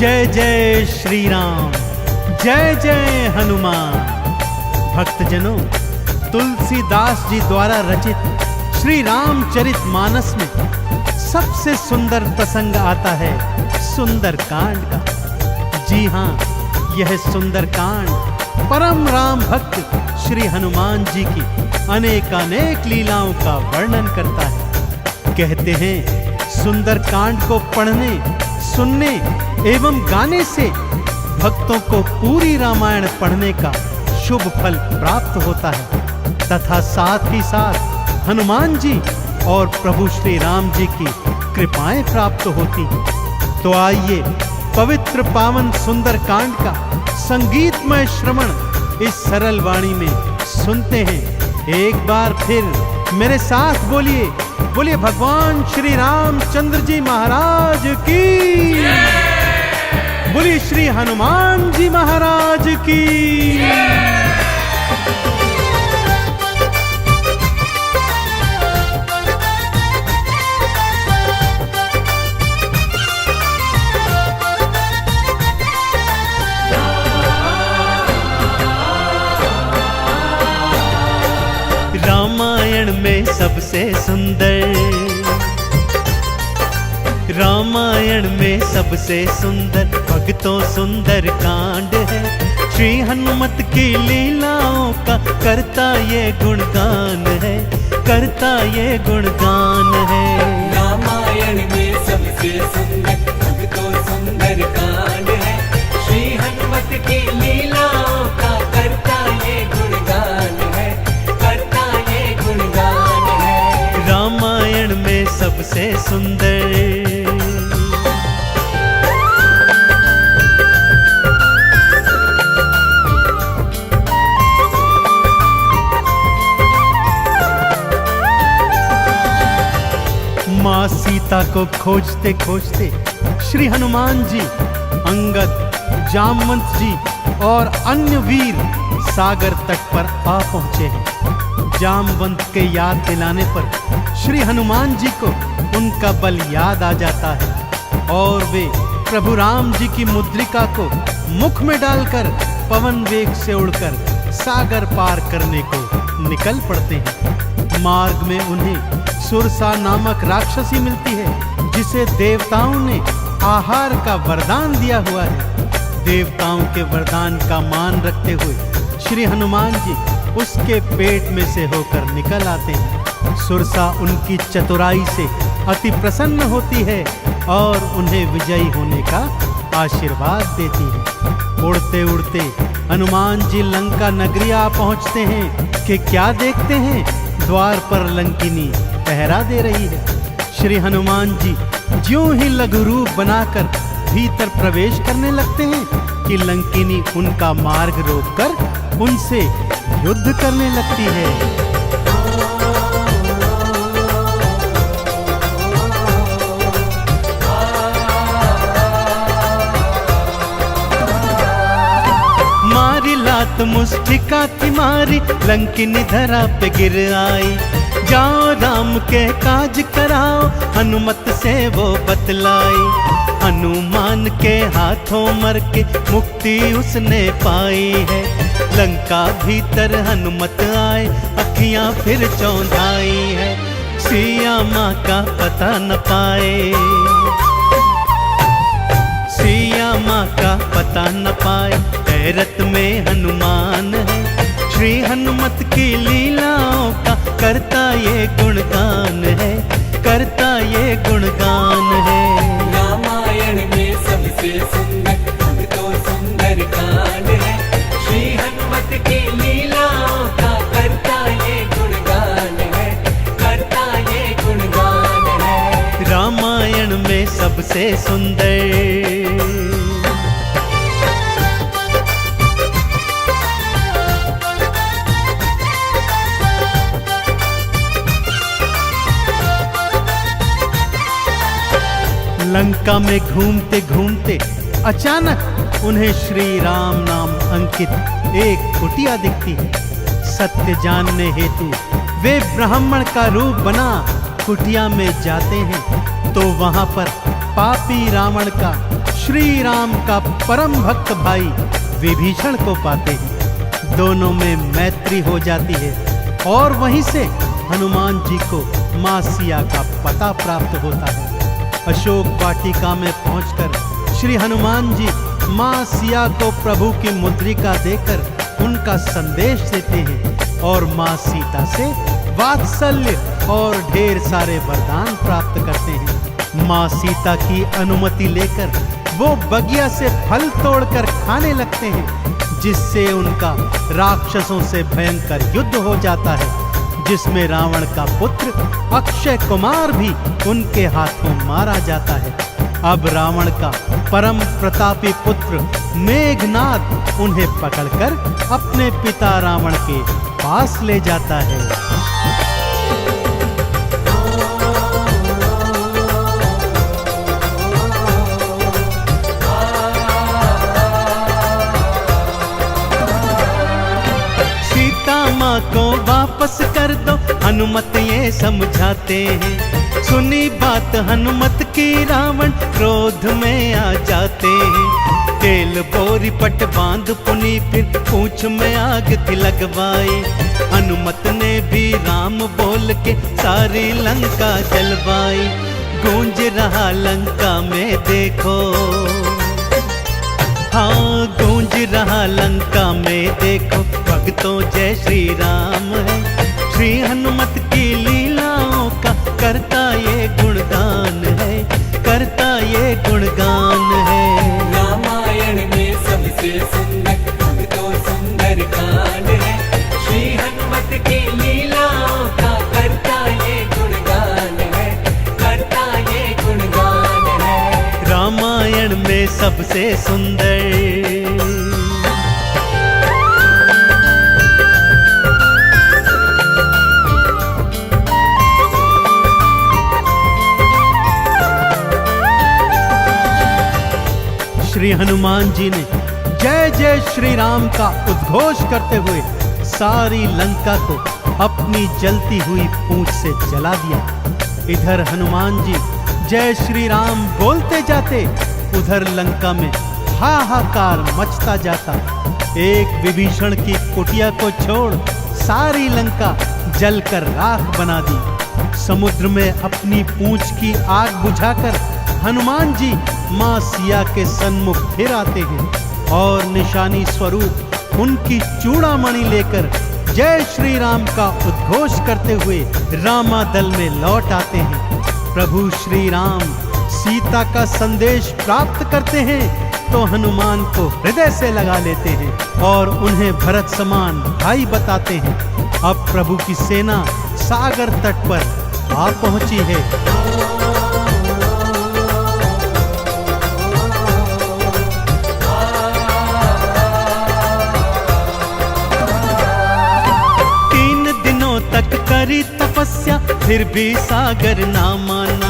जय जय श्री राम, जय जय हनुमान। भक्तजनों, तुलसीदास जी द्वारा रचित श्री रामचरित मानस में सबसे सुंदर प्रसंग आता है सुंदरकांड का। जी हाँ, यह सुंदरकांड परम राम भक्त श्री हनुमान जी की अनेकानेक लीलाओं का वर्णन करता है। कहते हैं सुंदरकांड को पढ़ने, सुनने एवं गाने से भक्तों को पूरी रामायण पढ़ने का शुभ फल प्राप्त होता है तथा साथ ही साथ हनुमान जी और प्रभु श्री राम जी की कृपाएं प्राप्त होती हैं। तो आइए पवित्र पावन सुंदरकांड का संगीतमय श्रवण इस सरल वाणी में सुनते हैं। एक बार फिर मेरे साथ बोलिए, बोलिए भगवान श्री रामचंद्र जी महाराज की, बोलिए श्री हनुमान जी महाराज की। रामायण में सबसे सुंदर, रामायण में सबसे सुंदर भक्तों सुंदर कांड है। श्री हनुमत की लीलाओं का करता ये गुणगान है, करता ये गुणगान है। रामायण में सबसे सुंदर भक्तों सुंदर कांड है। श्री हनुमत की लीलाओं का करता ये गुणगान है, करता ये गुणगान है। रामायण में सबसे सुंदर। माँ सीता को खोजते खोजते श्री हनुमान जी, अंगद, जामवंत जी और अन्य वीर सागर तट पर आ पहुंचे हैं। जामवंत के याद दिलाने पर श्री हनुमान जी को उनका बल याद आ जाता है और वे प्रभु राम जी की मुद्रिका को मुख में डालकर पवन वेग से उड़कर सागर पार करने को निकल पड़ते हैं। मार्ग में उन्हें सुरसा नामक राक्षसी मिलती है जिसे देवताओं ने आहार का वरदान दिया हुआ है। देवताओं के वरदान का मान रखते हुए श्री हनुमान जी उसके पेट में से होकर निकल आते हैं। सुरसा उनकी चतुराई से अति प्रसन्न होती है और उन्हें विजयी होने का आशीर्वाद देती है। उड़ते उड़ते हनुमान जी लंका नगरी आ पहुंचते हैं कि क्या देखते हैं, द्वार पर लंकिनी पहरा दे रही है। श्री हनुमान जी ज्यों ही लघु रूप बनाकर भीतर प्रवेश करने लगते हैं कि लंकिनी उनका मार्ग रोककर उनसे युद्ध करने लगती है। मारी लात मुष्टिका की मारी, लंकिनी धरा पे गिर आई। जाओ राम के काज कराओ, हनुमत से वो बतलाई। हनुमान के हाथों मर के मुक्ति उसने पाई है। लंका भीतर हनुमत आए, अखियां फिर चौंधाई है। सिया माँ का पता न पाए, सिया माँ का पता न पाए। हैरत में हनुमान है, श्री हनुमत की लीलाओं का करता ये गुणगान है, करता ये गुणगान है। रामायण में सबसे सुंदर भक्तों सुंदर कांड है। श्री हनुमत की लीलाओं का करता ये गुणगान है, करता ये गुणगान है। रामायण में सबसे सुंदर। लंका में घूमते घूमते अचानक उन्हें श्री राम नाम अंकित एक कुटिया दिखती है। सत्य जानने हेतु वे ब्राह्मण का रूप बना कुटिया में जाते हैं तो वहां पर पापी रावण का श्री राम का परम भक्त भाई विभीषण को पाते हैं। दोनों में मैत्री हो जाती है और वहीं से हनुमान जी को मां सिया का पता प्राप्त होता है। अशोक वाटिका में पहुंचकर श्री हनुमान जी मां सिया को प्रभु की मुद्रिका देकर उनका संदेश देते हैं और मां सीता से वात्सल्य और ढेर सारे वरदान प्राप्त करते हैं। मां सीता की अनुमति लेकर वो बगिया से फल तोड़कर खाने लगते हैं, जिससे उनका राक्षसों से भयंकर युद्ध हो जाता है, जिसमें रावण का पुत्र अक्षय कुमार भी उनके हाथों मारा जाता है। अब रावण का परम प्रतापी पुत्र मेघनाद उन्हें पकड़कर अपने पिता रावण के पास ले जाता है। माँ को वापस कर दो, हनुमत ये समझाते हैं। सुनी बात हनुमत की रावण क्रोध में आ जाते हैं। तेल बोरी पट बांध पुनी फिर पूंछ में आग थी लगवाई। हनुमत ने भी राम बोल के सारी लंका जलवाई। गूंज रहा लंका में देखो, हाँ गूंज रहा लंका में देखो, भक्तों जय श्री राम है। श्री हनुमत की लीलाओं का करता ये गुणगान है, करता ये गुणगान है। रामायण में सबसे सुंदर तो सुंदर कांड है। श्री हनुमत की लीलाओं का करता ये गुणगान है, करता ये गुणगान है। रामायण में सबसे सुंदर श्री हनुमान जी ने जय जय श्री राम का उद्घोष करते हुए सारी लंका को अपनी जलती हुई पूंछ से जला दिया। इधर हनुमान जी जय श्री राम बोलते जाते, उधर लंका में हाहाकार मचता जाता। एक विभीषण की कुटिया को छोड़ सारी लंका जलकर राख बना दी। समुद्र में अपनी पूंछ की आग बुझाकर हनुमान जी मां सिया के सन्मुख फिर आते हैं और निशानी स्वरूप उनकी चूड़ामणि लेकर जय श्री राम का उद्घोष करते हुए रामादल में लौट आते हैं। प्रभु श्री राम सीता का संदेश प्राप्त करते हैं तो हनुमान को हृदय से लगा लेते हैं और उन्हें भरत समान भाई बताते हैं। अब प्रभु की सेना सागर तट पर आ पहुंची है। तक करी तपस्या फिर भी सागर ना माना।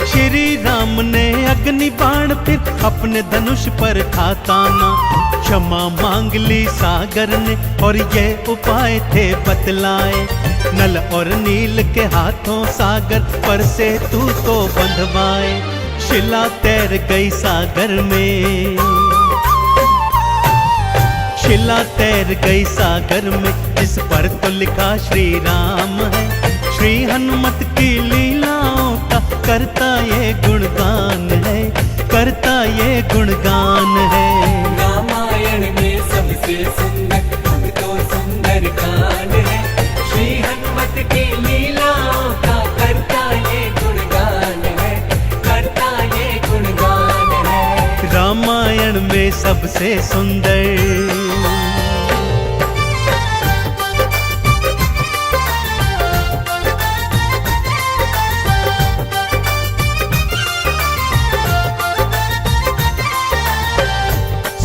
श्री राम ने अग्नि बाण फिर अपने धनुष पर था ताना। क्षमा मांग ली सागर ने और ये उपाय थे बतलाए। नल और नील के हाथों सागर पर से तू तो बंधवाए। शिला तैर गई सागर में, शिला तैर गई सागर में, जिस पर तो लिखा श्री राम है। श्री हनुमत की लीलाओं का करता ये गुणगान है, करता ये गुणगान है। रामायण में सबसे सुंदर तो सुंदर कांड है। श्री हनुमत की लीलाओं का करता ये गुणगान है, करता ये गुणगान है। रामायण में सबसे सुंदर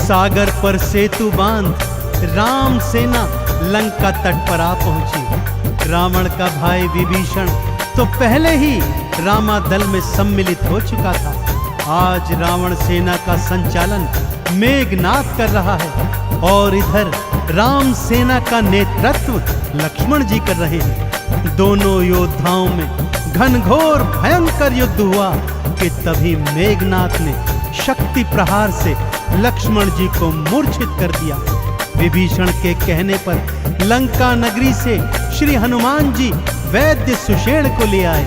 सागर पर सेतु बांध राम सेना लंका तट पर आ पहुंची। रावण का भाई विभीषण तो पहले ही रामादल में सम्मिलित हो चुका था। आज रावण सेना का संचालन मेघनाद कर रहा है और इधर राम सेना का नेतृत्व लक्ष्मण जी कर रहे हैं। दोनों योद्धाओं में घनघोर भयंकर युद्ध हुआ कि तभी मेघनाद ने शक्ति प्रहार से लक्ष्मण जी को मूर्छित कर दिया। विभीषण के कहने पर लंका नगरी से श्री हनुमान जी वैद्य सुषेण को ले आए।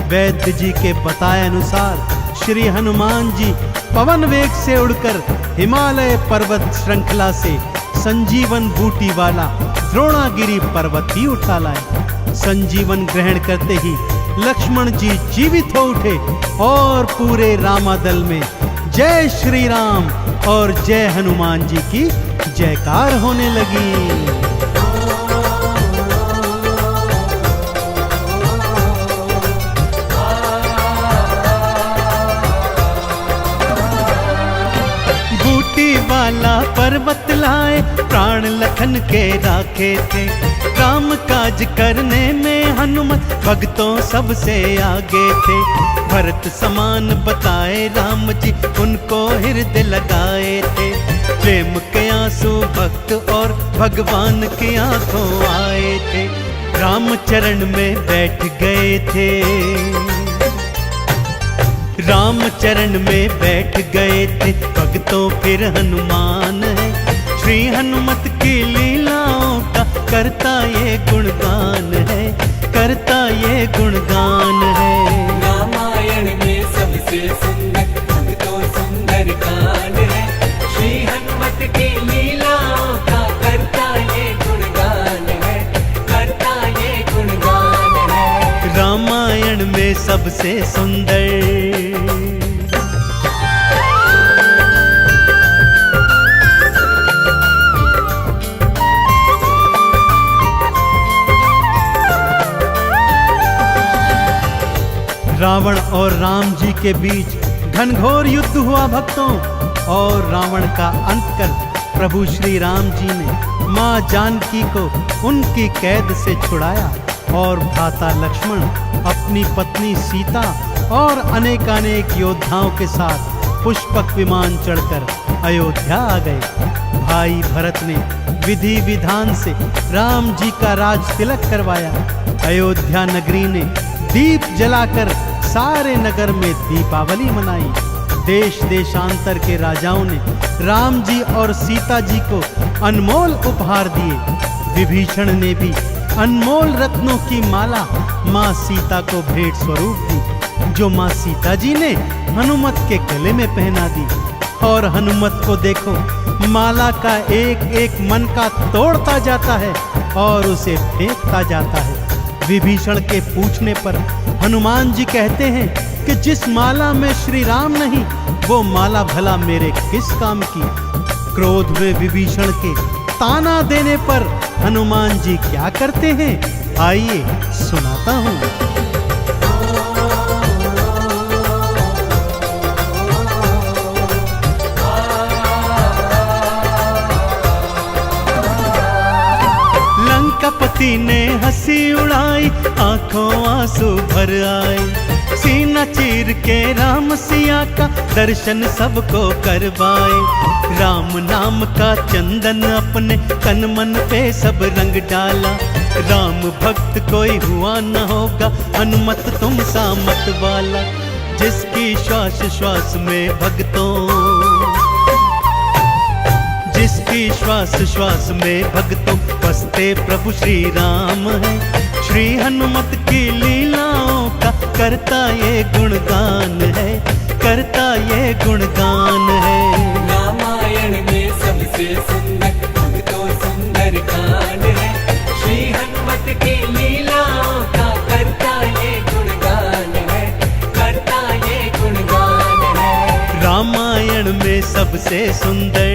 वैद्य जी के बताए अनुसार श्री हनुमान जी पवन वेग से उड़कर हिमालय पर्वत श्रृंखला से संजीवन बूटी वाला द्रोणागिरी पर्वत ही उठा लाए। संजीवन ग्रहण करते ही लक्ष्मण जी जीवित हो उठे और पूरे रामादल में जय श्री राम और जय हनुमान जी की जयकार होने लगी। वाला पर्वत लाए प्राण लखन के राखे थे। काम काज करने में हनुमत भक्तों सबसे आगे थे। भरत समान बताए राम जी उनको हृदय लगाए थे। प्रेम के आंसू भक्त और भगवान की आंखों आए थे। राम चरण में बैठ गए थे। राम चरण में बैठ गए थे भक्तों फिर हनुमान है। श्री हनुमत की लीलाओं का करता ये गुणगान है, करता ये गुणगान है। रामायण में सबसे सुंदर भक्तों सुंदर कांड है। श्री हनुमत की लीलाओं का करता ये गुणगान है, करता ये गुणगान है। रामायण में सबसे सुंदर रावण और राम जी के बीच घनघोर युद्ध हुआ भक्तों। और रावण का अंत कर प्रभु श्री राम जी ने मां जानकी को उनकी कैद से छुड़ाया और भ्राता लक्ष्मण अपनी पत्नी सीता और अनेकानेक योद्धाओं के साथ पुष्पक विमान चढ़कर अयोध्या आ गए। भाई भरत ने विधि विधान से राम जी का राज तिलक करवाया। अयोध्या नगरी ने दीप जलाकर सारे नगर में दीपावली मनाई। देश देशांतर के राजाओं ने राम जी और सीता जी को अनमोल उपहार दिए। विभीषण ने भी अनमोल रत्नों की माला मां सीता को भेंट स्वरूप दी, जो मां सीता जी ने हनुमत के गले में पहना दी। और हनुमत को देखो, माला का एक एक मन का तोड़ता जाता है और उसे फेंकता जाता है। विभीषण के पूछने पर हनुमान जी कहते हैं कि जिस माला में श्री राम नहीं, वो माला भला मेरे किस काम की। क्रोध में विभीषण के ताना देने पर हनुमान जी क्या करते हैं, आइए सुनाता हूं। लंकापति ने हंसी उड़ाई, आंखों आंसू भर आए। सीना चीर के राम सिया का दर्शन सबको करवाए। राम नाम का चंदन अपने तन मन पे सब रंग डाला। राम भक्त कोई हुआ न होगा, हनुमत तुम सा मत वाला। जिसकी श्वास श्वास में भक्तों, जिसकी श्वास श्वास में भक्तों बसते प्रभु श्री राम है। श्री हनुमत की लीलाओं का करता ये गुणगान है, करता ये गुणगान है। रामायण में सबसे सुंदर भक्तों सुंदर कांड है। श्री हनुमत की लीलाओं का करता ये गुणगान है, करता ये गुणगान है। रामायण में सबसे सुंदर